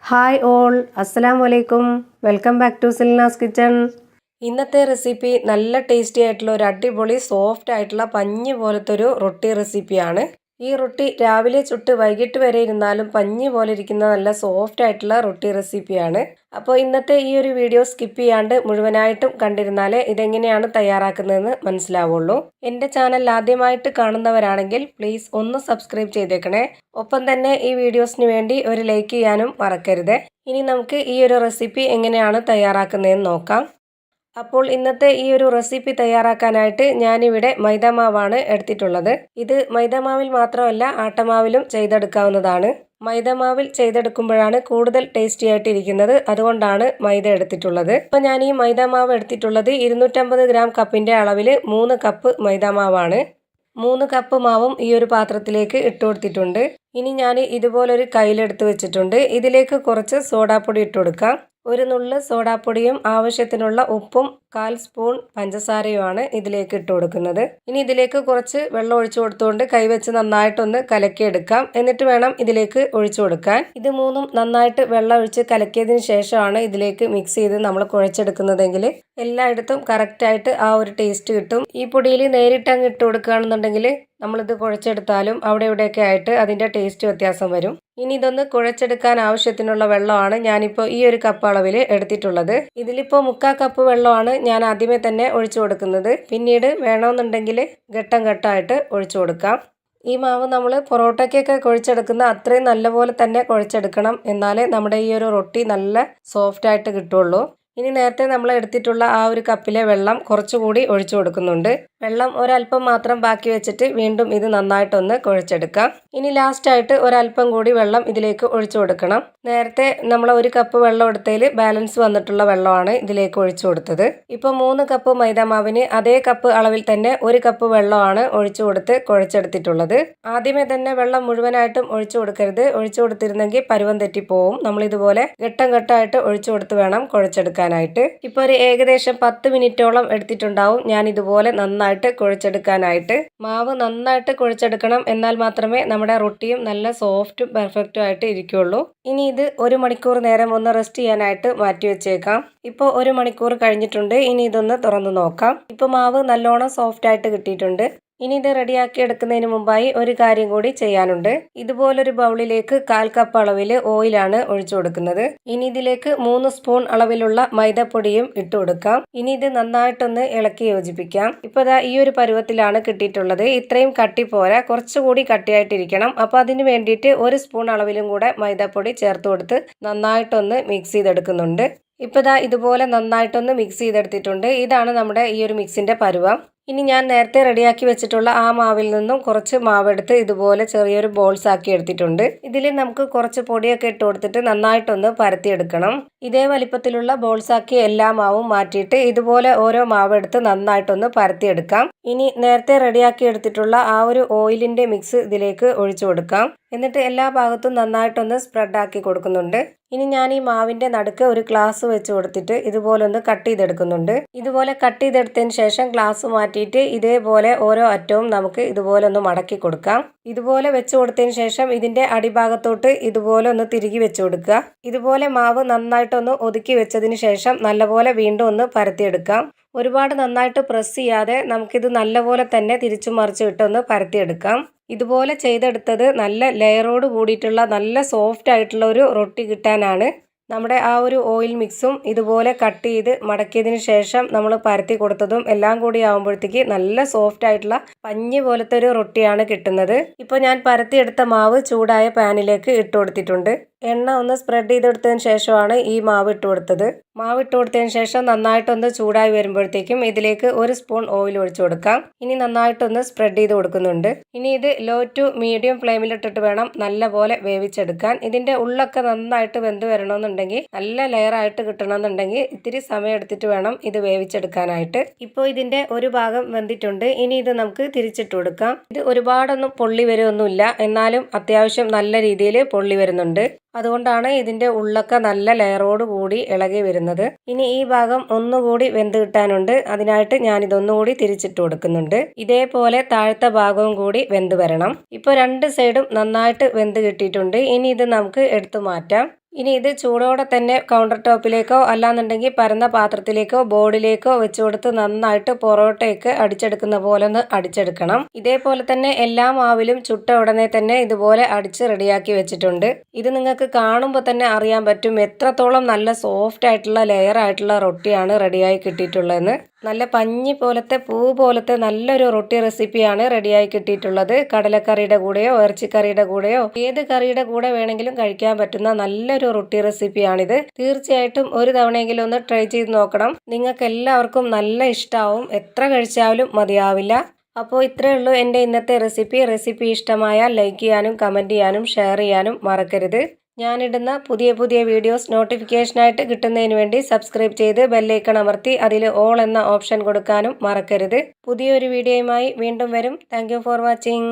Hi all, അസ്സലാമു അലൈക്കും. Welcome back to Silnas kitchen. ഇന്നത്തെ റെസിപ്പി നല്ല ടേസ്റ്റി ആയിട്ടുള്ള ഒരു അടിപൊളി സോഫ്റ്റ് ആയിട്ടുള്ള പഞ്ഞി പോലത്തെ ഒരു റൊട്ടി റെസിപ്പിയാണ്. ഈ റൊട്ടി രാവിലെ ചുട്ട് വൈകിട്ട് വരെ ഇരുന്നാലും പഞ്ഞി പോലെ ഇരിക്കുന്ന നല്ല സോഫ്റ്റ് ആയിട്ടുള്ള റൊട്ടി റെസിപ്പിയാണ്. അപ്പോൾ ഇന്നത്തെ ഈ ഒരു വീഡിയോ സ്കിപ്പ് ചെയ്യാണ്ട് മുഴുവനായിട്ടും കണ്ടിരുന്നാലേ ഇതെങ്ങനെയാണ് തയ്യാറാക്കുന്നതെന്ന് മനസ്സിലാവുള്ളൂ. എൻ്റെ ചാനൽ ആദ്യമായിട്ട് കാണുന്നവരാണെങ്കിൽ പ്ലീസ് ഒന്ന് സബ്സ്ക്രൈബ് ചെയ്തേക്കണേ. ഒപ്പം തന്നെ ഈ വീഡിയോസിന് വേണ്ടി ഒരു ലൈക്ക് ചെയ്യാനും മറക്കരുത്. ഇനി നമുക്ക് ഈ ഒരു റെസിപ്പി എങ്ങനെയാണ് തയ്യാറാക്കുന്നതെന്ന് നോക്കാം. അപ്പോൾ ഇന്നത്തെ ഈ ഒരു റെസിപ്പി തയ്യാറാക്കാനായിട്ട് ഞാനിവിടെ മൈദാമാവാണ് എടുത്തിട്ടുള്ളത്. ഇത് മൈദാമാവിൽ മാത്രമല്ല ആട്ടമാവിലും ചെയ്തെടുക്കാവുന്നതാണ്. മൈദാമാവിൽ ചെയ്തെടുക്കുമ്പോഴാണ് കൂടുതൽ ടേസ്റ്റി ആയിട്ട് ഇരിക്കുന്നത്. അതുകൊണ്ടാണ് മൈദ എടുത്തിട്ടുള്ളത്. ഇപ്പം ഞാൻ ഈ മൈദാമാവ് എടുത്തിട്ടുള്ളത് 250 ഗ്രാം കപ്പിൻ്റെ അളവിൽ 3 കപ്പ് മൈദാമാവാണ്. 3 കപ്പ് മാവും ഈ ഒരു പാത്രത്തിലേക്ക് ഇട്ട് കൊടുത്തിട്ടുണ്ട്. ഇനി ഞാൻ ഇതുപോലൊരു കയ്യിലെടുത്ത് വെച്ചിട്ടുണ്ട്. ഇതിലേക്ക് കുറച്ച് സോഡാപ്പൊടി ഇട്ട് കൊടുക്കാം. ഒരു നുള്ള് സോഡാപ്പൊടിയും ആവശ്യത്തിനുള്ള ഉപ്പും 1/4 സ്പൂൺ പഞ്ചസാരയുമാണ് ഇതിലേക്ക് ഇട്ട് കൊടുക്കുന്നത്. ഇനി ഇതിലേക്ക് കുറച്ച് വെള്ളം ഒഴിച്ചു കൊടുത്തുകൊണ്ട് കൈവച്ച് നന്നായിട്ടൊന്ന് കലക്കിയെടുക്കാം. എന്നിട്ട് വേണം ഇതിലേക്ക് ഒഴിച്ചു കൊടുക്കാൻ. ഇത് മൂന്നും നന്നായിട്ട് വെള്ളം ഒഴിച്ച് കലക്കിയതിന് ശേഷമാണ് ഇതിലേക്ക് മിക്സ് ചെയ്ത് നമ്മൾ കുഴച്ചെടുക്കുന്നതെങ്കിൽ എല്ലായിടത്തും കറക്റ്റായിട്ട് ആ ഒരു ടേസ്റ്റ് കിട്ടും. ഈ പൊടിയിൽ നേരിട്ട് അങ്ങ് ഇട്ട് കൊടുക്കുകയാണെന്നുണ്ടെങ്കിൽ നമ്മളിത് കുഴച്ചെടുത്താലും അവിടെ ഇവിടെയൊക്കെ ആയിട്ട് അതിൻ്റെ ടേസ്റ്റ് വ്യത്യാസം വരും. ഇനി ഇതൊന്ന് കുഴച്ചെടുക്കാൻ ആവശ്യത്തിനുള്ള വെള്ളമാണ് ഞാനിപ്പോൾ ഈ ഒരു കപ്പ് അളവിൽ എടുത്തിട്ടുള്ളത്. ഇതിലിപ്പോൾ 3/4 കപ്പ് വെള്ളമാണ് ഞാൻ ആദ്യമേ തന്നെ ഒഴിച്ചു കൊടുക്കുന്നത്. പിന്നീട് വേണമെന്നുണ്ടെങ്കിൽ ഘട്ടം ഘട്ടമായിട്ട് ഒഴിച്ചു കൊടുക്കാം. ഈ മാവ് നമ്മൾ പൊറോട്ടയ്ക്കൊക്കെ കുഴച്ചെടുക്കുന്ന അത്രയും നല്ലപോലെ തന്നെ കുഴച്ചെടുക്കണം. എന്നാലേ നമ്മുടെ ഈ ഒരു റൊട്ടി നല്ല സോഫ്റ്റായിട്ട് കിട്ടുള്ളൂ. ഇനി നേരത്തെ നമ്മൾ എടുത്തിട്ടുള്ള ആ ഒരു കപ്പിലെ വെള്ളം കുറച്ചുകൂടി ഒഴിച്ചു കൊടുക്കുന്നുണ്ട്. വെള്ളം ഒരല്പം മാത്രം ബാക്കി വെച്ചിട്ട് വീണ്ടും ഇത് നന്നായിട്ടൊന്ന് കുഴച്ചെടുക്കാം. ഇനി ലാസ്റ്റായിട്ട് ഒരല്പം കൂടി വെള്ളം ഇതിലേക്ക് ഒഴിച്ചു കൊടുക്കണം. നേരത്തെ നമ്മൾ 1 കപ്പ് വെള്ളം എടുത്തതിൽ ബാലൻസ് വന്നിട്ടുള്ള വെള്ളമാണ് ഇതിലേക്ക് ഒഴിച്ചു കൊടുത്തത്. ഇപ്പോൾ 3 കപ്പ് മൈദാമാവിന് അതേ കപ്പ് അളവിൽ തന്നെ 1 കപ്പ് വെള്ളമാണ് ഒഴിച്ചു കൊടുത്ത് കുഴച്ചെടുത്തിട്ടുള്ളത്. ആദ്യമേ തന്നെ വെള്ളം മുഴുവനായിട്ടും ഒഴിച്ചു കൊടുക്കരുത്. ഒഴിച്ചു കൊടുത്തിരുന്നെങ്കിൽ പരുവം തെറ്റിപ്പോവും. നമ്മളിതുപോലെ ഘട്ടം ഘട്ടമായിട്ട് ഒഴിച്ചു കൊടുത്ത് വേണം കുഴച്ചെടുക്കാൻ. ഇപ്പോൾ ഒരു ഏകദേശം 10 മിനിറ്റോളം എടുത്തിട്ടുണ്ടാവും ഞാൻ ഇതുപോലെ നന്നായിട്ട് കുഴച്ചെടുക്കാനായിട്ട്. മാവ് നന്നായിട്ട് കുഴച്ചെടുക്കണം. എന്നാൽ മാത്രമേ നമ്മുടെ റൊട്ടിയും നല്ല സോഫ്റ്റും പെർഫെക്റ്റും ആയിട്ട് ഇരിക്കുള്ളൂ. ഇനി ഇത് 1 മണിക്കൂർ നേരം ഒന്ന് റെസ്റ്റ് ചെയ്യാനായിട്ട് മാറ്റി വെച്ചേക്കാം. ഇപ്പോൾ 1 മണിക്കൂർ കഴിഞ്ഞിട്ടുണ്ട്. ഇനി ഇതൊന്ന് തുറന്നു നോക്കാം. ഇപ്പോൾ മാവ് നല്ലോണം സോഫ്റ്റ് ആയിട്ട് കിട്ടിയിട്ടുണ്ട്. ഇനി ഇത് റെഡിയാക്കി എടുക്കുന്നതിന് മുമ്പായി ഒരു കാര്യം കൂടി ചെയ്യാനുണ്ട്. ഇതുപോലൊരു ബൗളിലേക്ക് 1/4 കപ്പ് അളവിൽ ഓയിലാണ് ഒഴിച്ചു കൊടുക്കുന്നത്. ഇനി ഇതിലേക്ക് 3 സ്പൂൺ അളവിലുള്ള മൈദപ്പൊടിയും ഇട്ട് കൊടുക്കാം. ഇനി ഇത് നന്നായിട്ടൊന്ന് ഇളക്കി യോജിപ്പിക്കാം. ഇപ്പോൾ ദാ ഈ ഒരു പരുവത്തിലാണ് കിട്ടിയിട്ടുള്ളത്. ഇത്രയും കട്ടി പോരാ, കുറച്ചുകൂടി കട്ടിയായിട്ടിരിക്കണം. അപ്പോൾ അതിന് വേണ്ടിയിട്ട് 1 സ്പൂൺ അളവിലും കൂടെ മൈദപ്പൊടി ചേർത്ത് കൊടുത്ത് നന്നായിട്ടൊന്ന് മിക്സ് ചെയ്തെടുക്കുന്നുണ്ട്. ഇപ്പോൾ ദാ ഇതുപോലെ നന്നായിട്ടൊന്ന് മിക്സ് ചെയ്തെടുത്തിട്ടുണ്ട്. ഇതാണ് നമ്മുടെ ഈ ഒരു മിക്സിൻ്റെ പരുവം. ഇനി ഞാൻ നേരത്തെ റെഡിയാക്കി വെച്ചിട്ടുള്ള ആ മാവിൽ നിന്നും കുറച്ച് മാവെടുത്ത് ഇതുപോലെ ചെറിയൊരു ബോൾസ് ആക്കി എടുത്തിട്ടുണ്ട്. ഇതിൽ നമുക്ക് കുറച്ച് പൊടിയൊക്കെ ഇട്ട് കൊടുത്തിട്ട് നന്നായിട്ടൊന്ന് പരത്തിയെടുക്കണം. ഇതേ വലിപ്പത്തിലുള്ള ബോൾസ് ആക്കി എല്ലാ മാവും മാറ്റിയിട്ട് ഇതുപോലെ ഓരോ മാവെടുത്ത് നന്നായിട്ടൊന്ന് പരത്തിയെടുക്കാം. ഇനി നേരത്തെ റെഡിയാക്കി എടുത്തിട്ടുള്ള ആ ഒരു ഓയിലിൻ്റെ മിക്സ് ഇതിലേക്ക് ഒഴിച്ചു കൊടുക്കാം. എന്നിട്ട് എല്ലാ ഭാഗത്തും നന്നായിട്ടൊന്ന് സ്പ്രെഡ് ആക്കി കൊടുക്കുന്നുണ്ട്. ഇനി ഞാൻ ഈ മാവിൻ്റെ നടുക്ക് ഒരു ഗ്ലാസ് വെച്ച് കൊടുത്തിട്ട് ഇതുപോലെ ഒന്ന് കട്ട് ചെയ്തെടുക്കുന്നുണ്ട്. ഇതുപോലെ കട്ട് ചെയ്തെടുത്തതിന് ശേഷം ഗ്ലാസ് മാറ്റിയിട്ട് ഇതേപോലെ ഓരോ അറ്റവും നമുക്ക് ഇതുപോലെ ഒന്ന് മടക്കി കൊടുക്കാം. ഇതുപോലെ വെച്ച് കൊടുത്തതിന് ശേഷം ഇതിൻ്റെ അടിഭാഗത്തോട്ട് ഇതുപോലെ ഒന്ന് തിരികെ വെച്ച് കൊടുക്കുക. ഇതുപോലെ മാവ് നന്നായിട്ടൊന്ന് ഒതുക്കി വെച്ചതിന് ശേഷം നല്ലപോലെ വീണ്ടും ഒന്ന് പരത്തിയെടുക്കാം. ഒരുപാട് നന്നായിട്ട് പ്രസ് ചെയ്യാതെ നമുക്കിത് നല്ലപോലെ തന്നെ തിരിച്ചു മറിച്ച് ഇട്ടൊന്ന് പരത്തിയെടുക്കാം. ഇതുപോലെ ചെയ്തെടുത്തത് നല്ല ലെയറോട് കൂടിയിട്ടുള്ള നല്ല സോഫ്റ്റ് ആയിട്ടുള്ള ഒരു റൊട്ടി കിട്ടാനാണ്. നമ്മുടെ ആ ഒരു ഓയിൽ മിക്സും ഇതുപോലെ കട്ട് ചെയ്ത് മടക്കിയതിന് ശേഷം നമ്മൾ പരത്തി കൊടുത്തതും എല്ലാം കൂടി ആകുമ്പോഴത്തേക്ക് നല്ല സോഫ്റ്റ് ആയിട്ടുള്ള പഞ്ഞി പോലത്തെ ഒരു റൊട്ടിയാണ് കിട്ടുന്നത്. ഇപ്പോൾ ഞാൻ പരത്തിയെടുത്ത മാവ് ചൂടായ പാനിലേക്ക് ഇട്ട് കൊടുത്തിട്ടുണ്ട്. എണ്ണ ഒന്ന് സ്പ്രെഡ് ചെയ്തെടുത്തതിന് ശേഷമാണ് ഈ മാവ് ഇട്ട് കൊടുത്തത്. മാവ് ഇട്ട് കൊടുത്തതിന് ശേഷം നന്നായിട്ടൊന്ന് ചൂടായി വരുമ്പോഴത്തേക്കും ഇതിലേക്ക് 1 സ്പൂൺ ഓയിൽ ഒഴിച്ചു കൊടുക്കാം. ഇനി നന്നായിട്ടൊന്ന് സ്പ്രെഡ് ചെയ്ത് കൊടുക്കുന്നുണ്ട്. ഇനി ഇത് ലോ ടു മീഡിയം ഫ്ലെയിമിലിട്ടിട്ട് വേണം നല്ലപോലെ വേവിച്ചെടുക്കാൻ. ഇതിൻ്റെ ഉള്ളൊക്കെ നന്നായിട്ട് വെന്ത് വരണമെന്നുണ്ടെങ്കിൽ, നല്ല ലെയറായിട്ട് കിട്ടണമെന്നുണ്ടെങ്കിൽ ഇത്തിരി സമയം എടുത്തിട്ട് വേണം ഇത് വേവിച്ചെടുക്കാനായിട്ട്. ഇപ്പോൾ ഇതിൻ്റെ ഒരു ഭാഗം വെന്തിട്ടുണ്ട്. ഇനി ഇത് നമുക്ക് തിരിച്ചിട്ട് കൊടുക്കാം. ഇത് ഒരുപാടൊന്നും പൊള്ളി വരുമൊന്നുമില്ല, എന്നാലും അത്യാവശ്യം നല്ല രീതിയിൽ പൊള്ളി വരുന്നുണ്ട്. അതുകൊണ്ടാണ് ഇതിൻ്റെ ഉള്ളൊക്കെ നല്ല ലെയറോട് കൂടി ഇളകി വരുന്നത്. ഇനി ഈ ഭാഗം ഒന്നുകൂടി വെന്ത് കിട്ടാനുണ്ട്. അതിനായിട്ട് ഞാനിതൊന്നുകൂടി തിരിച്ചിട്ട് കൊടുക്കുന്നുണ്ട്. ഇതേപോലെ താഴത്തെ ഭാഗവും കൂടി വെന്ത് വരണം. ഇപ്പോൾ 2 സൈഡും നന്നായിട്ട് വെന്ത് കിട്ടിയിട്ടുണ്ട്. ഇനി ഇത് നമുക്ക് എടുത്തു മാറ്റാം. ഇനി ഇത് ചൂടോടെ തന്നെ കൗണ്ടർ ടോപ്പിലേക്കോ അല്ലാന്നുണ്ടെങ്കിൽ പരന്ന പാത്രത്തിലേക്കോ ബോർഡിലേക്കോ വെച്ച് കൊടുത്ത് നന്നായിട്ട് പൊറോട്ടയൊക്കെ അടിച്ചെടുക്കുന്ന പോലെ ഒന്ന് അടിച്ചെടുക്കണം. ഇതേപോലെ തന്നെ എല്ലാ മാവിലും ചുട്ട ഉടനെ തന്നെ ഇതുപോലെ അടിച്ച് റെഡിയാക്കി വെച്ചിട്ടുണ്ട്. ഇത് നിങ്ങൾക്ക് കാണുമ്പോൾ തന്നെ അറിയാൻ പറ്റും എത്രത്തോളം നല്ല സോഫ്റ്റ് ആയിട്ടുള്ള ലെയർ ആയിട്ടുള്ള റൊട്ടിയാണ് റെഡിയായി കിട്ടിയിട്ടുള്ളതെന്ന്. നല്ല പഞ്ഞി പോലത്തെ പൂ പോലത്തെ നല്ലൊരു റൊട്ടി റെസിപ്പിയാണ് റെഡിയായി കിട്ടിയിട്ടുള്ളത്. കടലക്കറിയുടെ കൂടെയോ ഇറച്ചിക്കറിയുടെ കൂടെയോ ഏത് കറിയുടെ കൂടെ വേണമെങ്കിലും കഴിക്കാൻ പറ്റുന്ന നല്ലൊരു റൊട്ടി റെസിപ്പിയാണിത്. തീർച്ചയായിട്ടും ഒരു തവണയെങ്കിലും ഒന്ന് ട്രൈ ചെയ്ത് നോക്കണം. നിങ്ങൾക്ക് എല്ലാവർക്കും നല്ല ഇഷ്ടമാവും. എത്ര കഴിച്ചാലും മതിയാവില്ല. അപ്പോൾ ഇത്രയേ ഉള്ളൂ എൻ്റെ ഇന്നത്തെ റെസിപ്പി ഇഷ്ടമായാൽ ലൈക്ക് ചെയ്യാനും കമൻറ്റ് ചെയ്യാനും ഷെയർ ചെയ്യാനും മറക്കരുത്. ഞാനിടുന്ന പുതിയ വീഡിയോസ് നോട്ടിഫിക്കേഷനായിട്ട് കിട്ടുന്നതിന് വേണ്ടി സബ്സ്ക്രൈബ് ചെയ്ത് ബെല്ലൈക്കൺ അമർത്തി അതിൽ ഓൾ എന്ന ഓപ്ഷൻ കൊടുക്കാനും മറക്കരുത്. പുതിയൊരു വീഡിയോയുമായി വീണ്ടും വരും. Thank you for watching.